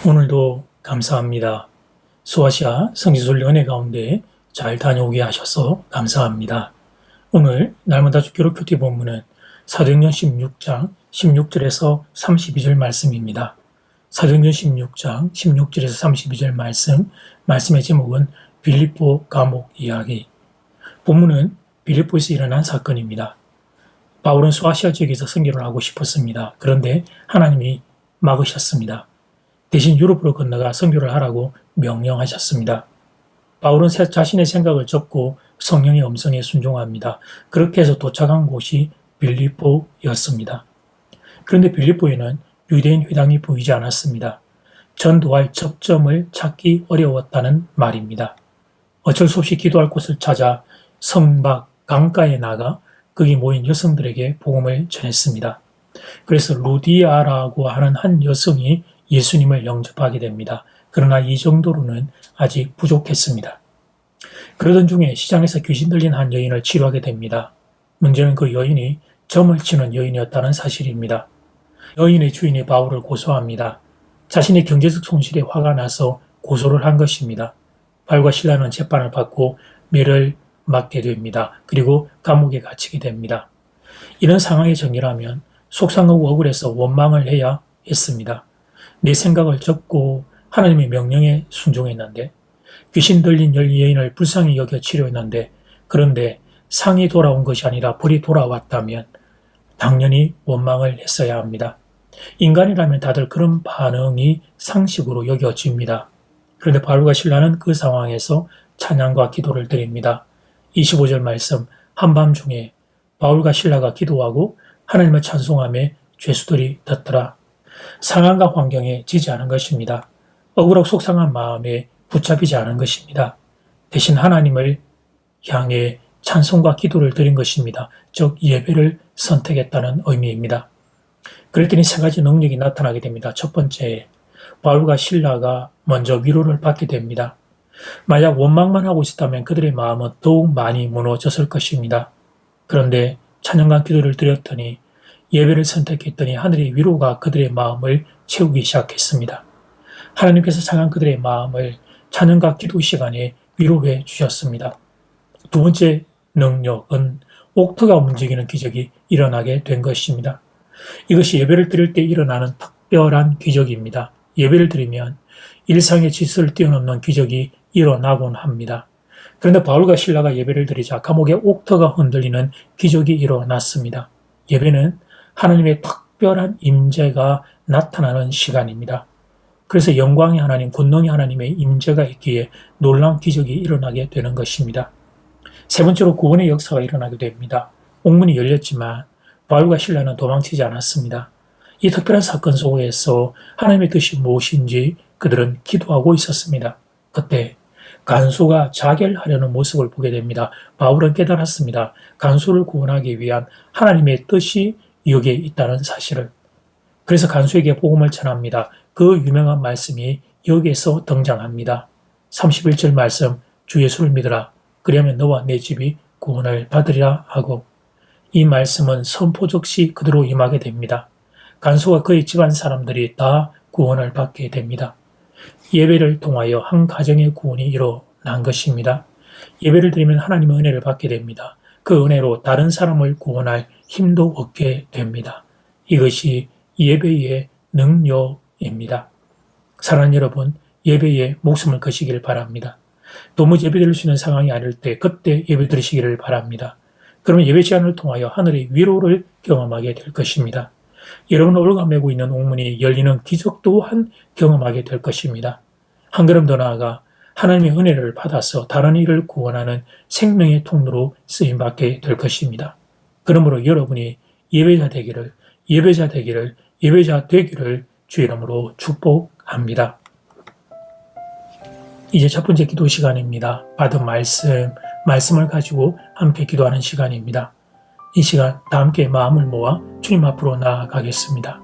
오늘도 감사합니다. 소아시아 성지순례 은혜 가운데 잘 다녀오게 하셔서 감사합니다. 오늘 날마다 주기로 큐티 본문은 사도행전 16장 16절에서 32절 말씀입니다. 사도행전 16장 16절에서 32절 말씀의 제목은 빌립보 감옥 이야기. 본문은 빌립보에서 일어난 사건입니다. 바울은 소아시아 지역에서 선교를 하고 싶었습니다. 그런데 하나님이 막으셨습니다. 대신 유럽으로 건너가 선교를 하라고 명령하셨습니다. 바울은 자신의 생각을 접고 성령의 음성에 순종합니다. 그렇게 해서 도착한 곳이 빌립보였습니다. 그런데 빌립보에는 유대인 회당이 보이지 않았습니다. 전도할 접점을 찾기 어려웠다는 말입니다. 어쩔 수 없이 기도할 곳을 찾아 성 밖 강가에 나가 거기 모인 여성들에게 복음을 전했습니다. 그래서 루디아라고 하는 한 여성이 예수님을 영접하게 됩니다. 그러나 이 정도로는 아직 부족했습니다. 그러던 중에 시장에서 귀신 들린 한 여인을 치료하게 됩니다. 문제는 그 여인이 점을 치는 여인이었다는 사실입니다. 여인의 주인이 바울을 고소합니다. 자신의 경제적 손실에 화가 나서 고소를 한 것입니다. 바울과 실라는 재판을 받고 매를 맞게 됩니다. 그리고 감옥에 갇히게 됩니다. 이런 상황의 정리라면 속상하고 억울해서 원망을 해야 했습니다. 내 생각을 접고 하나님의 명령에 순종했는데, 귀신 들린 여인을 불쌍히 여겨 치료했는데, 그런데 상이 돌아온 것이 아니라 벌이 돌아왔다면 당연히 원망을 했어야 합니다. 인간이라면 다들 그런 반응이 상식으로 여겨집니다. 그런데 바울과 실라는 그 상황에서 찬양과 기도를 드립니다. 25절 말씀, 한밤중에 바울과 실라가 기도하고 하나님을 찬송하며 죄수들이 듣더라. 상황과 환경에 지지 않은 것입니다. 억울하고 속상한 마음에 붙잡히지 않은 것입니다. 대신 하나님을 향해 찬송과 기도를 드린 것입니다. 즉 예배를 선택했다는 의미입니다. 그랬더니 세 가지 능력이 나타나게 됩니다. 첫 번째, 바울과 실라가 먼저 위로를 받게 됩니다. 만약 원망만 하고 있었다면 그들의 마음은 더욱 많이 무너졌을 것입니다. 그런데 찬양과 기도를 드렸더니 예배를 선택했더니 하늘의 위로가 그들의 마음을 채우기 시작했습니다. 하나님께서 상한 그들의 마음을 찬양과 기도 시간에 위로해 주셨습니다. 두 번째 능력은 옥토가 움직이는 기적이 일어나게 된 것입니다. 이것이 예배를 드릴 때 일어나는 특별한 기적입니다. 예배를 드리면 일상의 질서를 뛰어넘는 기적이 일어나곤 합니다. 그런데 바울과 실라가 예배를 드리자 감옥의 옥토가 흔들리는 기적이 일어났습니다. 예배는 하나님의 특별한 임재가 나타나는 시간입니다. 그래서 영광의 하나님, 권능의 하나님의 임재가 있기에 놀라운 기적이 일어나게 되는 것입니다. 세 번째로 구원의 역사가 일어나게 됩니다. 옥문이 열렸지만 바울과 실라는 도망치지 않았습니다. 이 특별한 사건 속에서 하나님의 뜻이 무엇인지 그들은 기도하고 있었습니다. 그때 간수가 자결하려는 모습을 보게 됩니다. 바울은 깨달았습니다. 간수를 구원하기 위한 하나님의 뜻이 여기에 있다는 사실을. 그래서 간수에게 복음을 전합니다. 그 유명한 말씀이 여기에서 등장합니다. 31절 말씀, 주 예수를 믿으라. 그리하면 너와 내 집이 구원을 받으리라 하고, 이 말씀은 선포 즉시 그대로 임하게 됩니다. 간수와 그의 집안 사람들이 다 구원을 받게 됩니다. 예배를 통하여 한 가정의 구원이 일어난 것입니다. 예배를 드리면 하나님의 은혜를 받게 됩니다. 그 은혜로 다른 사람을 구원할 힘도 얻게 됩니다. 이것이 예배의 능력입니다. 사랑하는 여러분, 예배에 목숨을 거시길 바랍니다. 도무지 예배드릴 수 있는 상황이 아닐 때 그때 예배 드리시기를 바랍니다. 그러면 예배 시간을 통하여 하늘의 위로를 경험하게 될 것입니다. 여러분 올가매고 있는 옥문이 열리는 기적 또한 경험하게 될 것입니다. 한 걸음 더 나아가 하나님의 은혜를 받아서 다른 이를 구원하는 생명의 통로로 쓰임받게 될 것입니다. 그러므로 여러분이 예배자 되기를 주 이름으로 축복합니다. 이제 첫 번째 기도 시간입니다. 받은 말씀을 가지고 함께 기도하는 시간입니다. 이 시간 다 함께 마음을 모아 주님 앞으로 나아가겠습니다.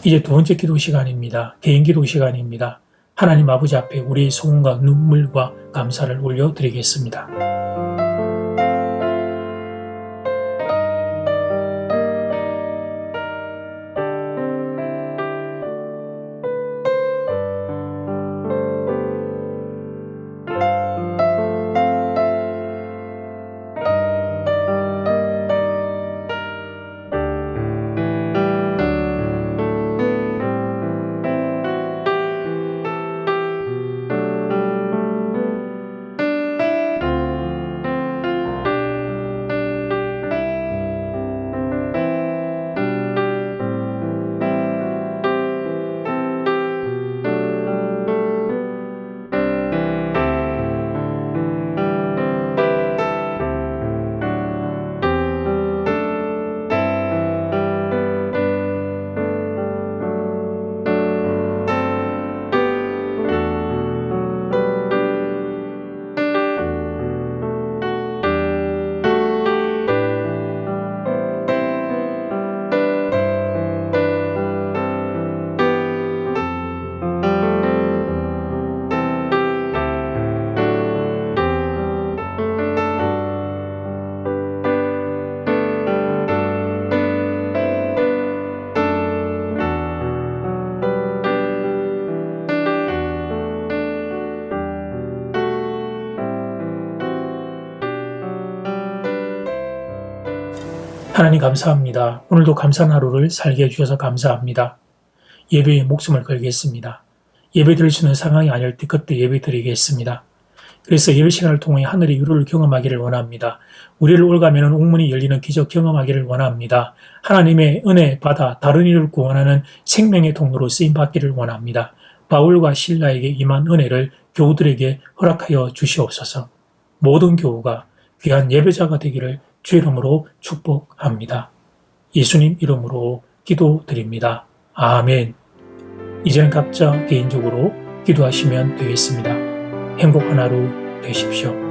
이제 두 번째 기도 시간입니다. 개인 기도 시간입니다. 하나님 아버지 앞에 우리의 소원과 눈물과 감사를 올려드리겠습니다. 하나님 감사합니다. 오늘도 감사한 하루를 살게 해주셔서 감사합니다. 예배에 목숨을 걸겠습니다. 예배 드릴 수 있는 상황이 아닐 때 그때 예배 드리겠습니다. 그래서 예배 시간을 통해 하늘의 위로를 경험하기를 원합니다. 우리를 올가매는 옥문이 열리는 기적 경험하기를 원합니다. 하나님의 은혜 받아 다른 이를 구원하는 생명의 통로로 쓰임받기를 원합니다. 바울과 실라에게 임한 은혜를 교우들에게 허락하여 주시옵소서. 모든 교우가 귀한 예배자가 되기를 주 이름으로 축복합니다. 예수님 이름으로 기도드립니다. 아멘. 이제는 각자 개인적으로 기도하시면 되겠습니다. 행복한 하루 되십시오.